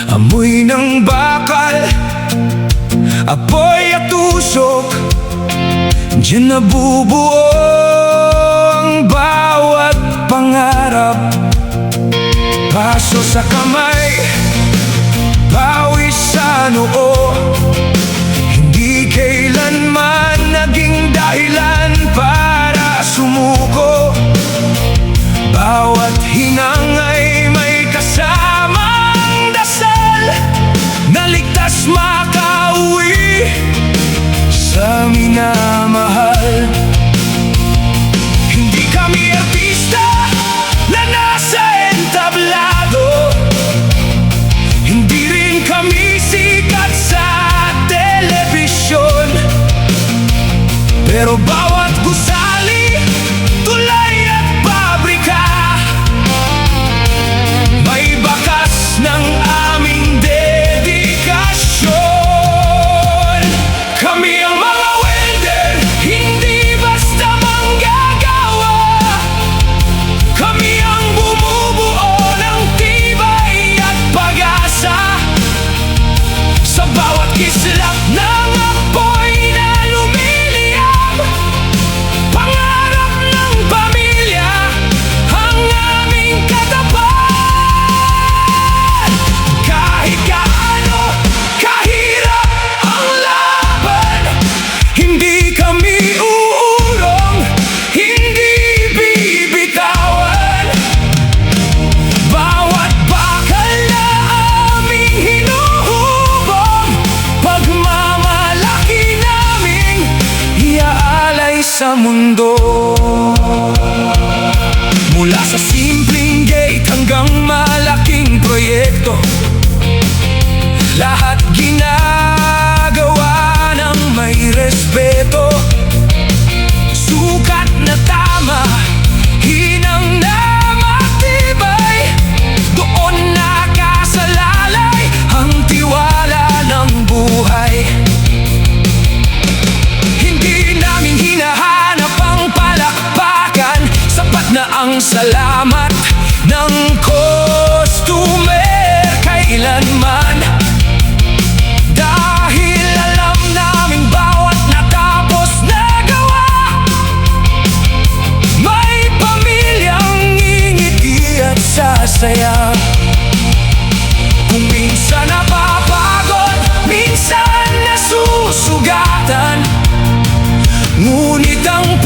Amoy ng bakal, apoy at usok, diyan nabubuo ang bawat pangarap. Paso sa kamay, pawis sa noo, hindi kailanman naging dahilan para sumuko. Bawat hinang ay may kasamang dasal na ligtas makauwi sa minamahal. Hindi kami artista na nasa entablado, hindi rin kami sikat sa telebisyon, pero bawat gusali, tulay at pabrika, may bakas ng aming dedikasyon. Kami ang mga welder, hindi basta manggagawa. Kami ang bumubuo ng tibay at pag-asa sa bawat kislap ng apoy na lumiliyab. Pangarap ng pamilya ang aming katapat. Kahit gaano kahirap ang laban, hindi kami uurong, hindi bibitawan. Bawat bakal na aming hinuhubog, pagmamalaki naming iaalay sa mundo. Mula sa simpleng gate hanggang malaking proyekto, lahat ginagawa ng may respeto. Sukat na tama, hinang na matibay, doon nakasalalay ang tiwala ng buhay. Hindi namin hinahanap ang palakpakan, sapat na ang salamat ng customer kailanman. Dahil alam namin bawat natapos na gawa, may pamilyang ngingiti at sasaya. Kung minsan napapagod, minsan nasusugatan, ngunit ang